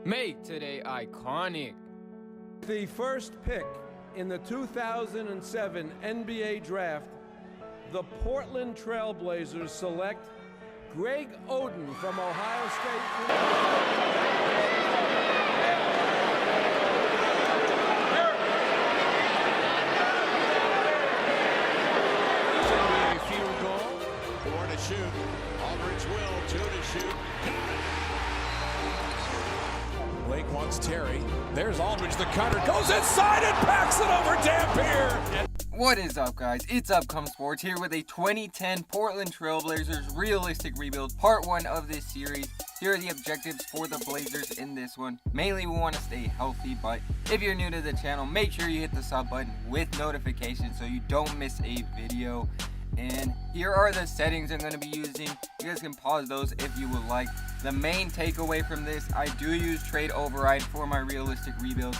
Make today iconic. The first pick in the 2007 NBA Draft, the Portland Trailblazers select Greg Oden from Ohio State. Field goal, 4 to shoot. Aldridge will, 2 to shoot. Blake wants Terry. There's Aldridge, the cutter, goes inside and packs it over Dampier. What is up, guys? It's Upcome Sports here with a 2010 Portland Trailblazers realistic rebuild, part 1 of this series. Here are the objectives for the Blazers in this one. Mainly, we want to stay healthy, but if you're new to the channel, make sure you hit the sub button with notifications so you don't miss a video. And here are the settings I'm going to be using. You guys can pause those if you would like. The main takeaway from this, I do use trade override for my realistic rebuild.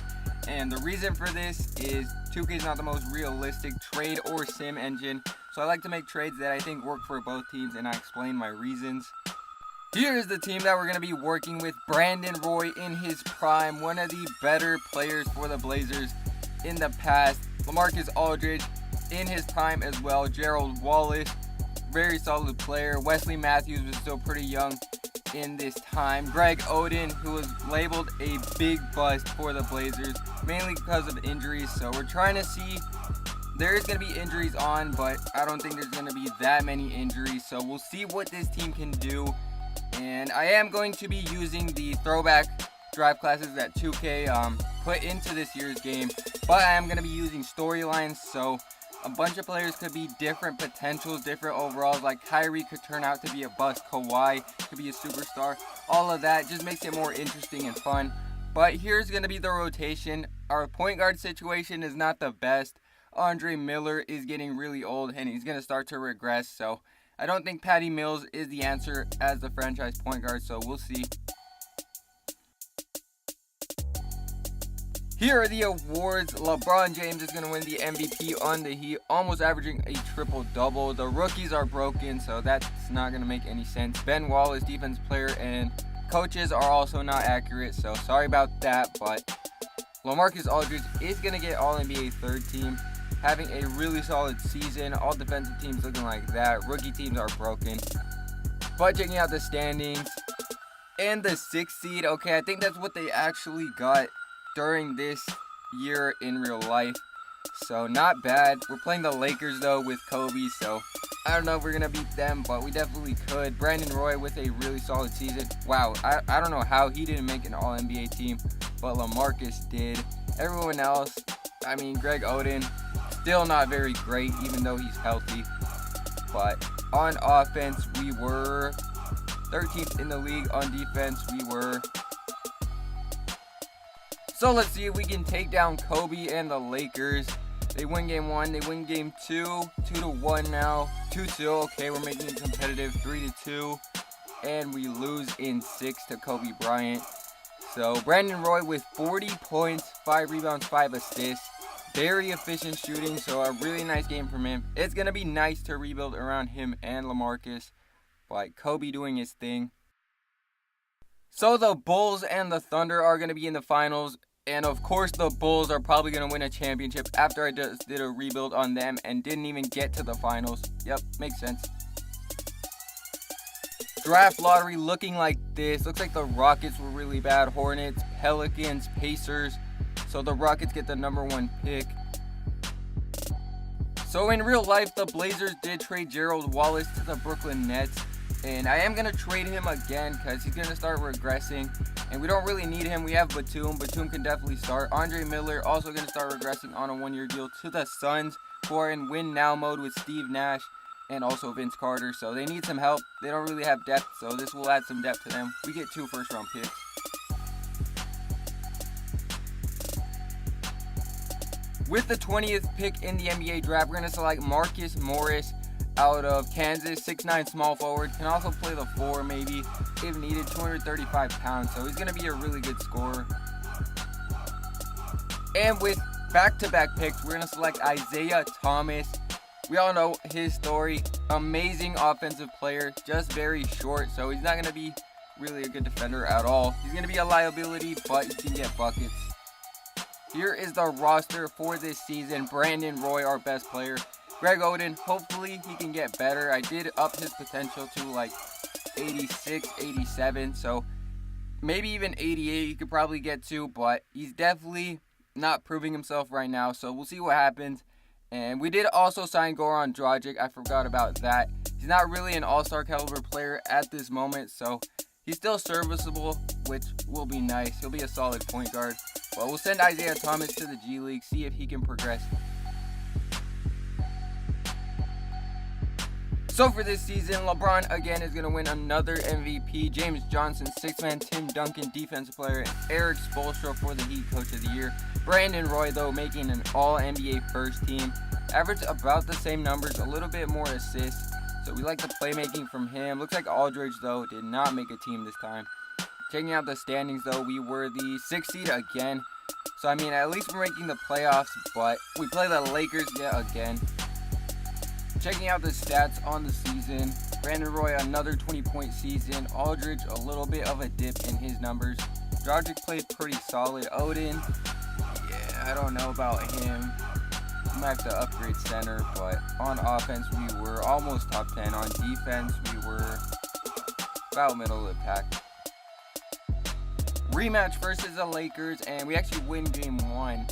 And the reason for this is 2K is not the most realistic trade or sim engine. So I like to make trades that I think work for both teams, and I explain my reasons. Here's the team that we're going to be working with. Brandon Roy in his prime, one of the better players for the Blazers in the past. LaMarcus Aldridge in his prime as well. Gerald Wallace, very solid player. Wesley Matthews was still pretty young in this time. Greg Oden, who was labeled a big bust for the Blazers, mainly because of injuries. So we're trying to see, there is going to be injuries on, but I don't think there's going to be that many injuries. So we'll see what this team can do. And I am going to be using the throwback draft classes that 2K put into this year's game, but I am going to be using storylines. So a bunch of players could be different potentials, different overalls. Like Kyrie could turn out to be a bust. Kawhi could be a superstar. All of that just makes it more interesting and fun. But here's going to be the rotation. Our point guard situation is not the best. Andre Miller is getting really old and he's going to start to regress. So I don't think Patty Mills is the answer as the franchise point guard. So we'll see. Here are the awards. LeBron James is going to win the MVP on the Heat, almost averaging a triple-double. The rookies are broken, so that's not going to make any sense. Ben Wallace, defense player, and coaches are also not accurate, so sorry about that. But LaMarcus Aldridge is going to get All-NBA third team, having a really solid season. All defensive teams looking like that. Rookie teams are broken. But checking out the standings and the 6th seed, okay, I think that's what they actually got during this year in real life, so not bad. We're playing the Lakers though with Kobe, so I don't know if we're gonna beat them, but we definitely could. Brandon Roy with a really solid season. Wow, I don't know how he didn't make an All-NBA team, but LaMarcus did. Everyone else, I mean, Greg Oden, still not very great even though he's healthy. But on offense, we were 13th in the league. On defense, we were. So let's see if we can take down Kobe and the Lakers. They win game 1, they win game 2, 2-1 now, 2-2, okay, we're making it competitive, 3-2, and we lose in 6 to Kobe Bryant. So Brandon Roy with 40 points, 5 rebounds, 5 assists, very efficient shooting, so a really nice game from him. It's going to be nice to rebuild around him and LaMarcus, but Kobe doing his thing. So the Bulls and the Thunder are going to be in the finals. And of course, the Bulls are probably going to win a championship after I just did a rebuild on them and didn't even get to the finals. Yep, makes sense. Draft lottery looking like this. Looks like the Rockets were really bad. Hornets, Pelicans, Pacers. So the Rockets get the #1 pick. So in real life, the Blazers did trade Gerald Wallace to the Brooklyn Nets. And I am going to trade him again because he's going to start regressing. And we don't really need him. We have Batum. Batum can definitely start. Andre Miller also going to start regressing on a 1-year deal to the Suns, who are in win now mode with Steve Nash and also Vince Carter. So they need some help. They don't really have depth, so this will add some depth to them. We get 2 first-round picks. With the 20th pick in the NBA draft, we're going to select Marcus Morris out of Kansas, 6'9" small forward, can also play the 4 maybe if needed, 235 pounds, so he's going to be a really good scorer. And with back-to-back picks, we're going to select Isaiah Thomas. We all know his story, amazing offensive player, just very short, so he's not going to be really a good defender at all. He's going to be a liability, but he can get buckets. Here is the roster for this season. Brandon Roy, our best player. Greg Oden, hopefully he can get better. I did up his potential to like 86, 87, so maybe even 88 he could probably get to, but he's definitely not proving himself right now, so we'll see what happens. And we did also sign Goran Dragic. I forgot about that. He's not really an all-star caliber player at this moment, so he's still serviceable, which will be nice. He'll be a solid point guard. But we'll send Isaiah Thomas to the G League, see if he can progress. So for this season, LeBron again is going to win another MVP. James Johnson, 6-man, Tim Duncan, defensive player, and Eric Spoelstra for the Heat Coach of the Year. Brandon Roy, though, making an All-NBA first team. Averaged about the same numbers, a little bit more assists. So we like the playmaking from him. Looks like Aldridge, though, did not make a team this time. Checking out the standings, though, we were the 6th seed again. So, I mean, at least we're making the playoffs, but we play the Lakers yet again. Checking out the stats on the season, Brandon Roy, another 20-point season. Aldridge, a little bit of a dip in his numbers. Dragic played pretty solid. Oden, yeah, I don't know about him. We might have to upgrade center, but on offense, we were almost top 10. On defense, we were about middle of the pack. Rematch versus the Lakers, and we actually win game 1,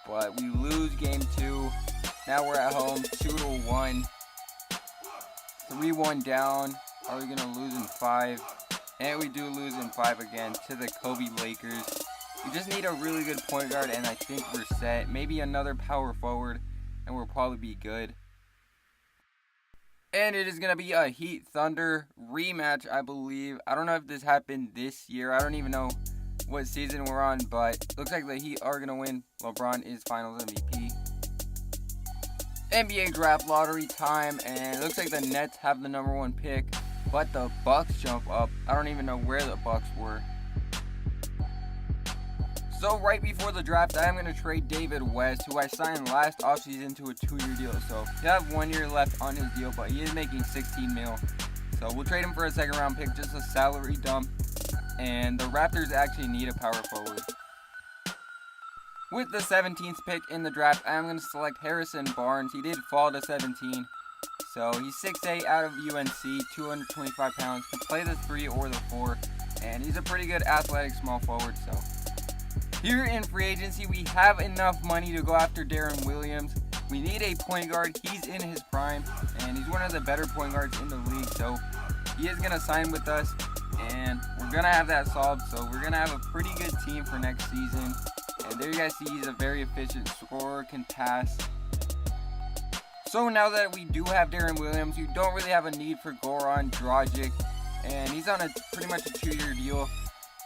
but we lose game 2. Now we're at home, 2-1, 3-1 down. Are we gonna lose in 5? And we do lose in 5 again to the Kobe Lakers. We just need a really good point guard, and I think we're set. Maybe another power forward, and we'll probably be good. And it is gonna be a Heat Thunder rematch, I believe. I don't know if this happened this year. I don't even know what season we're on, but looks like the Heat are gonna win. LeBron is Finals MVP. NBA draft lottery time, and it looks like the Nets have the number 1 pick, but the Bucks jump up. I don't even know where the Bucks were. So right before the draft, I am going to trade David West, who I signed last offseason to a 2-year deal. So he have 1 year left on his deal, but he is making $16 million. So we'll trade him for a 2nd round pick, just a salary dump. And the Raptors actually need a power forward. With the 17th pick in the draft, I am going to select Harrison Barnes. He did fall to 17. So he's 6'8", out of UNC, 225 pounds, can play the 3 or the 4. And he's a pretty good athletic small forward. So here in free agency, we have enough money to go after Darren Williams. We need a point guard. He's in his prime, and he's one of the better point guards in the league. So he is going to sign with us, and we're going to have that solved. So we're going to have a pretty good team for next season. And there you guys see he's a very efficient scorer, can pass. So now that we do have Darren Williams, you don't really have a need for Goran Dragic. And he's on a pretty much a 2-year deal.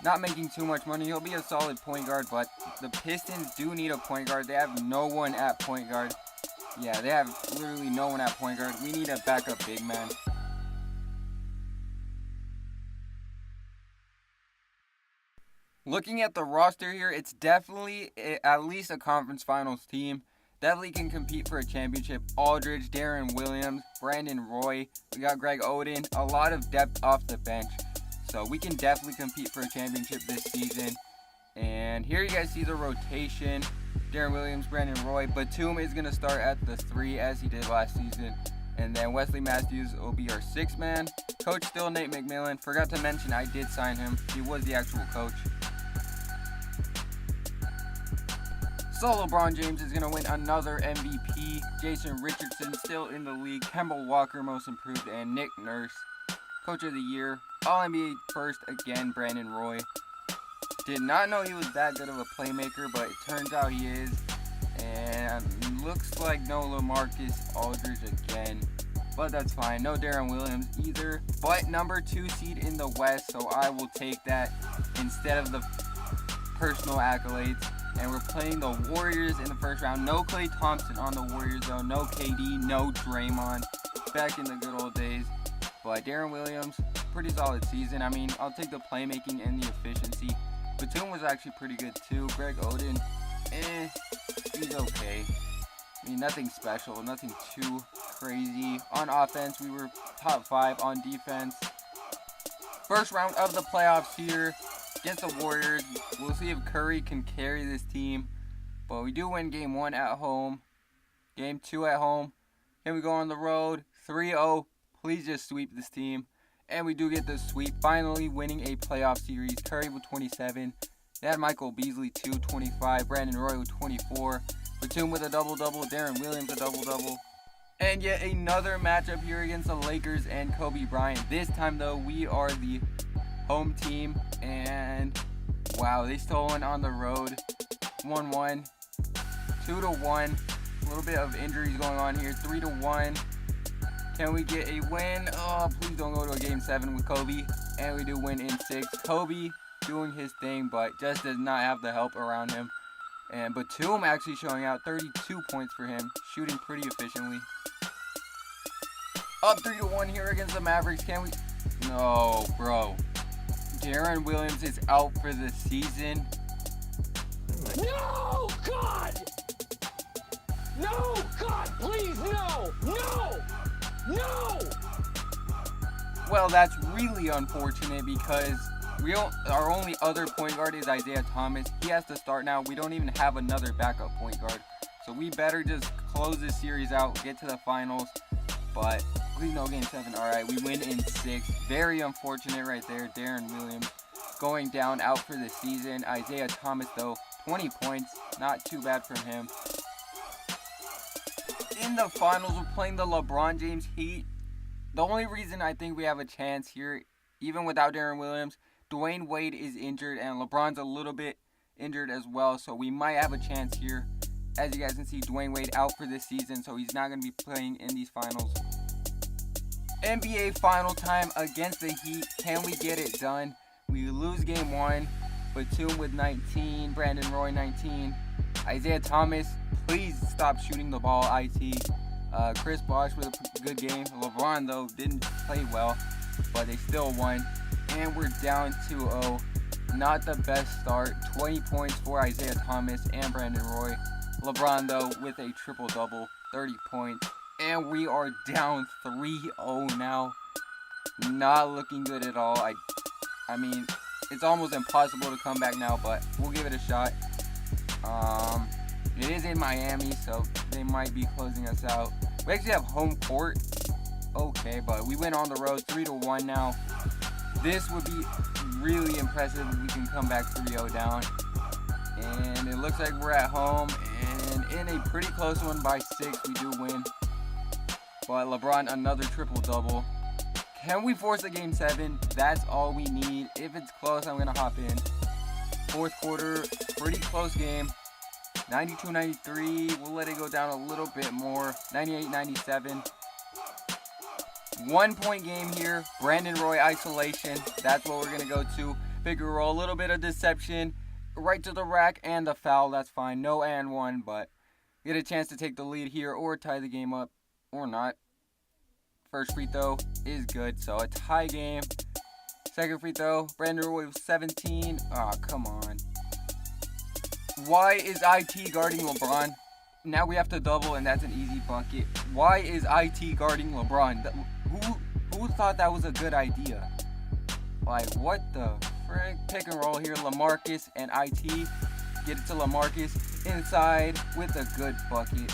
Not making too much money. He'll be a solid point guard, but the Pistons do need a point guard. They have no one at point guard. Yeah, they have literally no one at point guard. We need a backup big man. Looking at the roster here, it's definitely at least a conference finals team. Definitely can compete for a championship. Aldridge, Darren Williams, Brandon Roy. We got Greg Oden. A lot of depth off the bench. So we can definitely compete for a championship this season. And here you guys see the rotation. Darren Williams, Brandon Roy. Batum is going to start at the 3 as he did last season. And then Wesley Matthews will be our 6th man. Coach still Nate McMillan. Forgot to mention I did sign him. He was the actual coach. So LeBron James is going to win another MVP. Jason Richardson still in the league. Kemba Walker most improved. And Nick Nurse, Coach of the Year. All-NBA first again, Brandon Roy. Did not know he was that good of a playmaker, but it turns out he is. And looks like no LaMarcus Aldridge again. But that's fine. No Darren Williams either. But number 2 seed in the West, so I will take that instead of the personal accolades. And we're playing the Warriors in the first round. No Klay Thompson on the Warriors though. No KD, no Draymond. Back in the good old days. But Darren Williams, pretty solid season. I mean, I'll take the playmaking and the efficiency. Batum was actually pretty good too. Greg Oden, he's okay. I mean, nothing special, nothing too crazy. On offense, we were top 5. On defense, First round of the playoffs here against the Warriors. We'll see if Curry can carry this team. But we do win game 1 at home. Game 2 at home. Can we go on the road? 3-0. Please just sweep this team. And we do get the sweep. Finally winning a playoff series. Curry with 27. They had Michael Beasley 25. Brandon Roy with 24. Batum with a double-double. Darren Williams a double-double. And yet another matchup here against the Lakers and Kobe Bryant. This time though, we are the home team. And wow, they stole one on the road. 1-1. 2-1. A little bit of injuries going on here. 3-1. Can we get a win? Oh, please don't go to a game 7 with Kobe. And we do win in 6. Kobe doing his thing, but just does not have the help around him. And Batum actually showing out 32 points for him, shooting pretty efficiently. Up 3-1 here against the Mavericks. Can we? No, bro. Darren Williams is out for the season. No, God! No, God, please, no! No! No! Well, that's really unfortunate because our only other point guard is Isaiah Thomas. He has to start now. We don't even have another backup point guard. So we better just close this series out, get to the finals. But please no game 7. All right, we win in 6. Very unfortunate right there. Darren Williams going down, out for the season. Isaiah Thomas, though, 20 points. Not too bad from him. In the finals, we're playing the LeBron James Heat. The only reason I think we have a chance here, even without Darren Williams, Dwayne Wade is injured and LeBron's a little bit injured as well. So we might have a chance here. As you guys can see, Dwayne Wade out for this season, so he's not going to be playing in these finals. NBA final time against the Heat. Can we get it done? We lose game 1. Batum with 19. Brandon Roy 19. Isaiah Thomas, please stop shooting the ball, IT. Chris Bosh with a good game. LeBron, though, didn't play well, but they still won. And we're down 2-0. Not the best start. 20 points for Isaiah Thomas and Brandon Roy. LeBron, though, with a triple-double, 30 points. And we are down 3-0 now. Not looking good at all. I mean, it's almost impossible to come back now, but we'll give it a shot. It is in Miami, so they might be closing us out. We actually have home court. Okay, but we went on the road 3-1 now. This would be really impressive if we can come back 3-0 down. And it looks like we're at home, and in a pretty close one by 6, we do win. But LeBron, another triple-double. Can we force a game 7? That's all we need. If it's close, I'm going to hop in. Fourth quarter, pretty close game. 92-93. We'll let it go down a little bit more. 98-97. 1 point game here. Brandon Roy isolation. That's what we're going to go to. Pick and roll. A little bit of deception. Right to the rack and the foul. That's fine. No and one, but get a chance to take the lead here or tie the game up or not. First free throw is good, so a tie game. Second free throw, Brandon Roy with 17. Oh, come on. Why is IT guarding LeBron? Now we have to double, and that's an easy bucket. Why is IT guarding LeBron? Who thought that was a good idea? Like, what the frick? Pick and roll here. LaMarcus and IT. Get it to LaMarcus. Inside with a good bucket.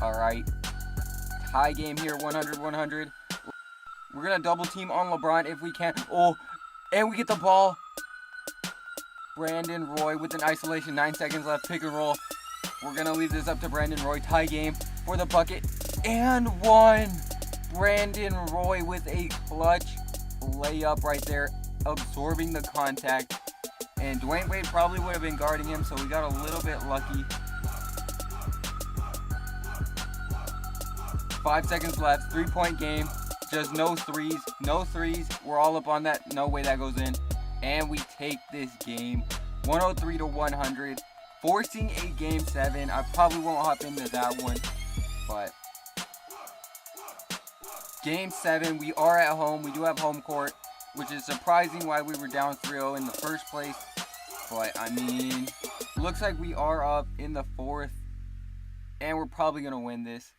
Alright. Tie game here. 100-100. We're going to double team on LeBron if we can. Oh, and we get the ball. Brandon Roy with an isolation. 9 seconds left. Pick and roll. We're going to leave this up to Brandon Roy. Tie game for the bucket. And one. Brandon Roy with a clutch layup right there. Absorbing the contact. And Dwayne Wade probably would have been guarding him, so we got a little bit lucky. 5 seconds left. 3-point game. Just no threes. No threes. We're all up on that. No way that goes in. And we take this game 103-100. Forcing a game 7. I probably won't hop into that one. But game 7. We are at home. We do have home court. Which is surprising why we were down 3-0 in the first place. But, I mean, looks like we are up in the 4th. And we're probably going to win this.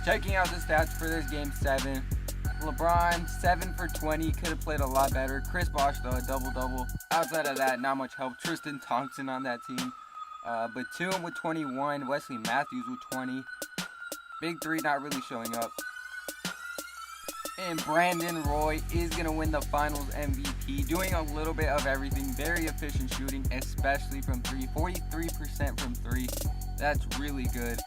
Checking out the stats for this game 7. LeBron, 7 for 20, could have played a lot better. Chris Bosh, though, a double-double. Outside of that, not much help. Tristan Thompson on that team. Batum with 21, Wesley Matthews with 20. Big 3 not really showing up. And Brandon Roy is going to win the Finals MVP, doing a little bit of everything. Very efficient shooting, especially from 3. 43% from 3. That's really good.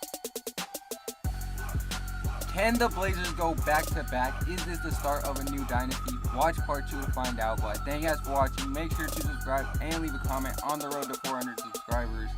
Can the Blazers go back-to-back? Is this the start of a new dynasty? Watch part 2 to find out. But thank you guys for watching. Make sure to subscribe and leave a comment on the road to 400 subscribers.